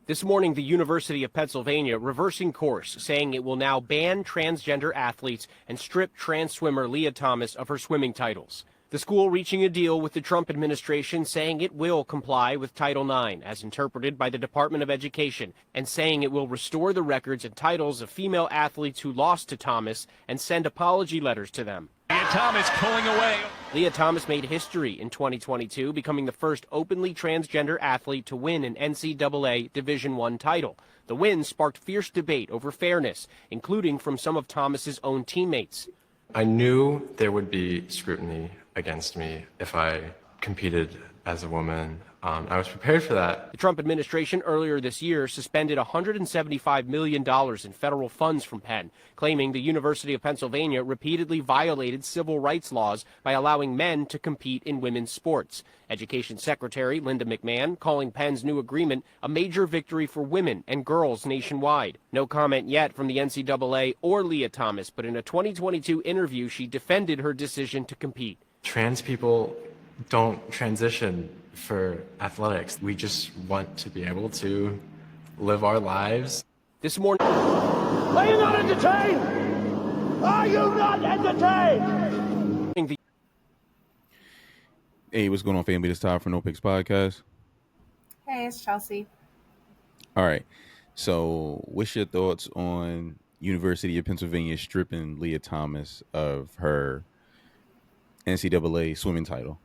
This morning, the University of Pennsylvania reversing course, saying it will now ban transgender athletes and strip trans swimmer Leah Thomas of her swimming titles. The school reaching a deal with the Trump administration, saying it will comply with Title IX, as interpreted by the Department of Education, and saying it will restore the records and titles of female athletes who lost to Thomas and send apology letters to them. Leah Thomas pulling away. Leah Thomas made history in 2022, becoming the first openly transgender athlete to win an NCAA Division I title. The win sparked fierce debate over fairness, including from some of Thomas's own teammates. I knew there would be scrutiny against me if I competed as a woman. I was prepared for that. The Trump administration earlier this year suspended $175 million in federal funds from Penn, claiming the University of Pennsylvania repeatedly violated civil rights laws by allowing men to compete in women's sports. Education Secretary Linda McMahon calling Penn's new agreement a major victory for women and girls nationwide. No comment yet from the NCAA or Leah Thomas, but in a 2022 interview, she defended her decision to compete. Trans people don't transition for athletics. We just want to be able to live our lives. This morning, are you not entertained? Are you not entertained? Hey, what's going on, family? It's Todd from No Picks Podcast. Hey, it's Chelsea. All right. So, what's your thoughts on University of Pennsylvania stripping Leah Thomas of her NCAA swimming title?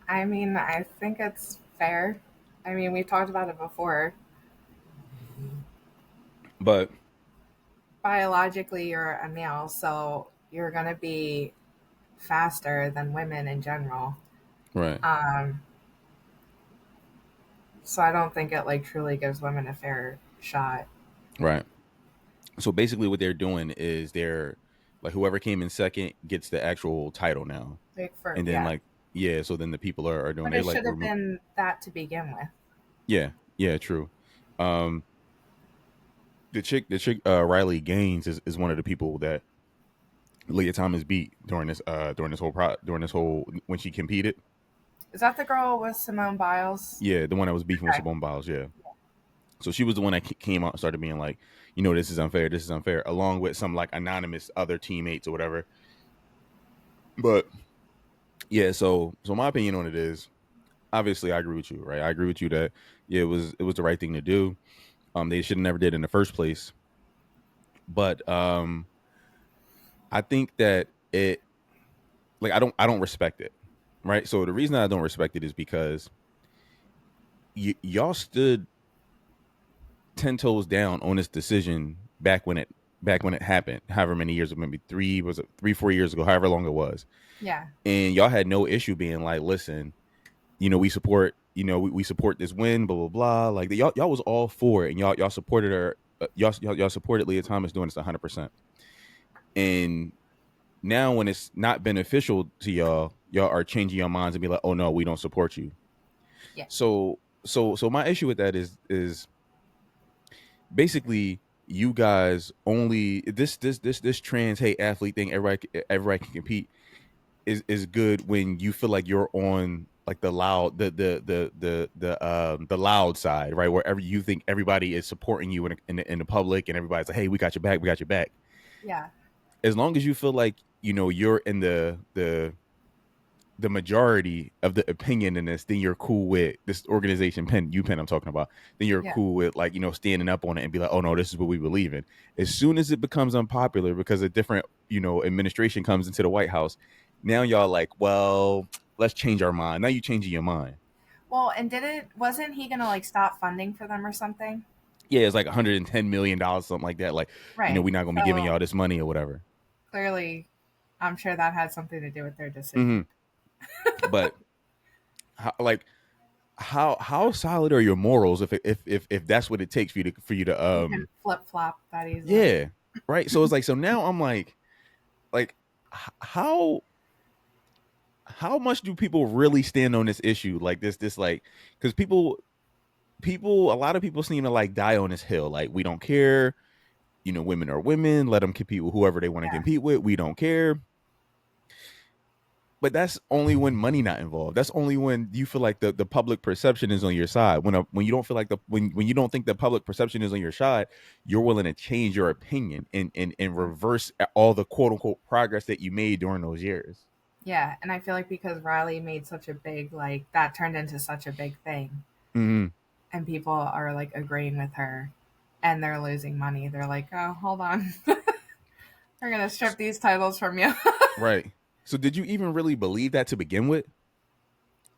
I mean, I think it's fair. I mean, we've talked about it before. But biologically, you're a male, so you're going to be faster than women in general. Right. So I don't think it truly gives women a fair shot. Right. So basically what they're doing is they're whoever came in second gets the actual title now. And then so then the people are doing. But it should have been that to begin with. Yeah, true. The chick Riley Gaines is one of the people that Leah Thomas beat during this whole when she competed. Is that the girl with Simone Biles? Yeah, the one that was beefing with Simone Biles. Yeah. So she was the one that came out and started being like, this is unfair, along with some anonymous other teammates or whatever. But yeah, so my opinion on it is, obviously I agree with you, right? I agree with you that it was the right thing to do. They should have never did in the first place. But I think that it I don't respect it. Right? So the reason I don't respect it is because y'all stood 10 toes down on this decision back when it happened, however many years, maybe 3-4 years ago, however long it was. Yeah. And y'all had no issue being like, listen, we support, we support this win, blah, blah, blah. Y'all was all for it, and y'all supported her. Y'all supported Leah Thomas doing this 100%. And now when it's not beneficial to y'all are changing your minds and be like, oh no, we don't support you. Yeah. So my issue with that is basically you guys only this trans hate athlete thing, everybody can compete is good when you feel like you're on the loud the loud side, right? Wherever you think everybody is supporting you in the public and everybody's like, hey, we got your back. Yeah. As long as you feel like you're in the majority of the opinion in this, then you're cool with this organization, Penn I'm talking about. Then you're cool with standing up on it and be like, oh no, this is what we believe in. As soon as it becomes unpopular because a different administration comes into the White House, now y'all well, let's change our mind. Now you changing your mind. Well, and wasn't he gonna stop funding for them or something? Yeah, it's $110 million, something like that. Right. We're not gonna be giving y'all this money or whatever. Clearly, I'm sure that had something to do with their decision. Mm-hmm. But how solid are your morals if that's what it takes for you to flip flop that easily? Yeah, right. So it's so now I'm how much do people really stand on this issue this because people a lot of people seem to die on this hill, we don't care, women are women, let them compete with whoever they want to compete with, we don't care. but that's only when money not involved. That's only when you feel like the public perception is on your side. When you don't feel like when you don't think the public perception is on your side, you're willing to change your opinion and reverse all the quote unquote progress that you made during those years. Yeah, and I feel like because Riley made such a big, like, that turned into such a big thing, Mm-hmm. and people are like agreeing with her, and they're losing money. They're like, oh, hold on, we're gonna strip these titles from you. Right. So did you even really believe that to begin with?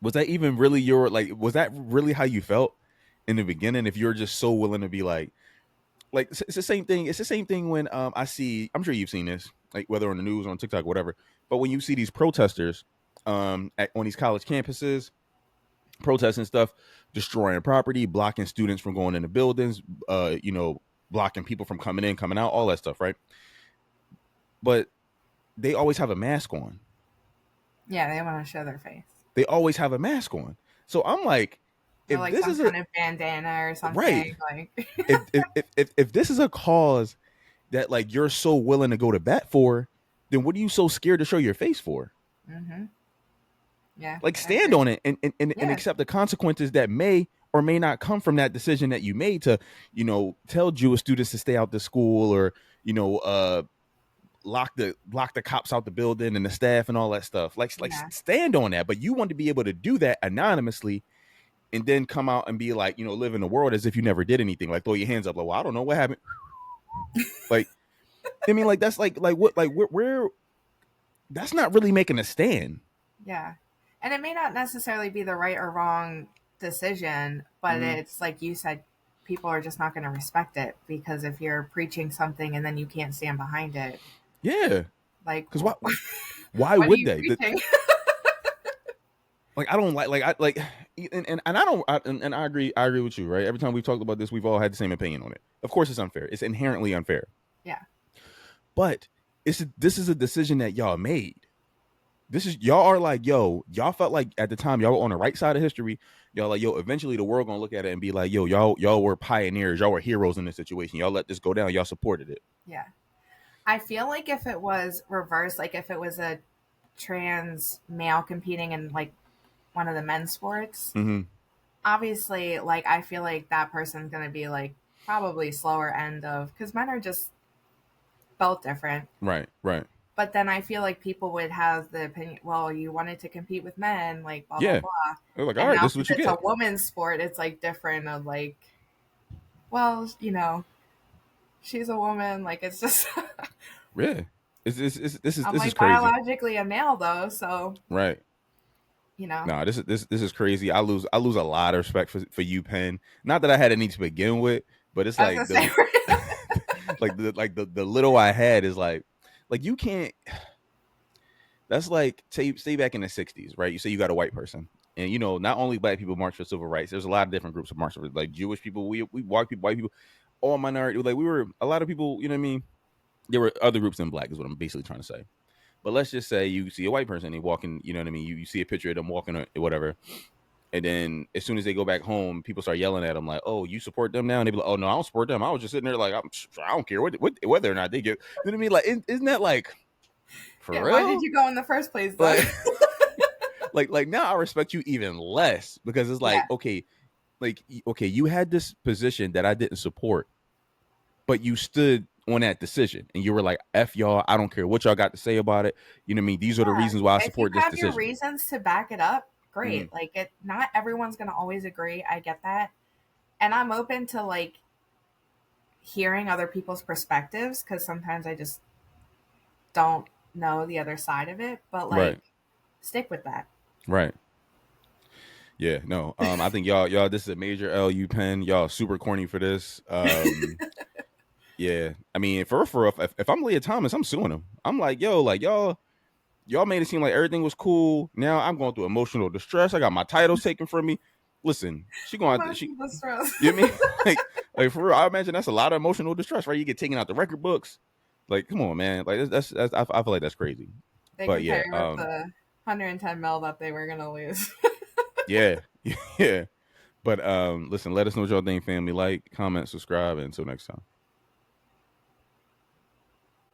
Was that even really your, like, was that really how you felt in the beginning? If you're just so willing to be like it's the same thing. It's the same thing when I'm sure you've seen this, like whether on the news or on TikTok, whatever. But when you see these protesters on these college campuses, protesting stuff, destroying property, blocking students from going into buildings, blocking people from coming in, coming out, all that stuff, right? But they always have a mask on. Yeah, they want to show their face. They always have a mask on. So I'm like, Or if like this some is kind of bandana or something. right, Like if this is a cause that like you're so willing to go to bat for, then what are you so scared to show your face for? mm-hmm. Yeah. Like stand on it and accept the consequences that may or may not come from that decision that you made to, tell Jewish students to stay out the school, or, lock the cops out the building and the staff and all that stuff. Like stand on that. But you want to be able to do that anonymously and then come out and be like, live in the world as if you never did anything. Like throw your hands up like, well, I don't know what happened. Like, I mean, like that's like what, like we're that's not really making a stand. Yeah. And it may not necessarily be the right or wrong decision, but Mm-hmm. it's like you said, people are just not going to respect it, because if you're preaching something and then you can't stand behind it. Yeah. Like, because why what would are you they? preaching? Like I don't and I agree with you, right? Every time we've talked about this, we've all had the same opinion on it. Of course it's unfair. It's inherently unfair. Yeah. But this is a decision that y'all made. Y'all are like, y'all felt like at the time y'all were on the right side of history. Y'all like, eventually the world gonna look at it and be like, y'all were pioneers, y'all were heroes in this situation. Y'all let this go down, y'all supported it. Yeah. I feel like if it was reversed, like if it was a trans male competing in like one of the men's sports, Mm-hmm. obviously, like I feel like that person's gonna be like probably slower end of, because men are just built different. Right. But then I feel like people would have the opinion, well, you wanted to compete with men, like blah, Yeah. blah, blah. They're like, And all right, now this is what you since get. it's a woman's sport, it's like different of like, well, she's a woman. Like, it's just, Yeah. This is I'm this like is crazy. biologically a male though. So, Right. No, this is crazy. I lose a lot of respect for you, Penn. Not that I had any to begin with, but it's I like was gonna say, the little I had is like you can't. That's like stay back in the 60s, right? You say you got a white person, and not only black people march for civil rights. There's a lot of different groups of march for, like Jewish people, we white people, all minority. Like we were a lot of people. You know what I mean? There were other groups than black, is what I'm basically trying to say. But let's just say you see a white person, they walking. You know what I mean? You see a picture of them walking or whatever. And then as soon as they go back home, people start yelling at them like, "Oh, you support them now?" And they be like, "Oh no, I don't support them. I was just sitting there like, I don't care whether or not they get." You know what I mean? Like, isn't that like for real? why did you go in the first place? Though? Like now I respect you even less, because it's like, okay, you had this position that I didn't support, but you stood on that decision and you were like, "F y'all, I don't care what y'all got to say about it." You know what I mean? These are the reasons why I support this decision. If you have your reasons to back it up, great. Like not everyone's gonna always agree. I get that, and I'm open to like hearing other people's perspectives, because sometimes I just don't know the other side of it. But like, stick with that. Right. Yeah. No. I think y'all. This is a major LU Pen. Y'all super corny for this. Yeah. I mean, if I'm Leah Thomas, I'm suing him. I'm like, y'all made it seem like everything was cool. Now I'm going through emotional distress. I got my titles taken from me. Listen, she going to, you know what I mean? like for real, I imagine that's a lot of emotional distress, right? You get taken out the record books. Like, come on, man. Like that's I feel like that's crazy. They but compare yeah, with the 110 mil that they were gonna lose. yeah. But listen, let us know what y'all think, family. Like, comment, subscribe, and until next time.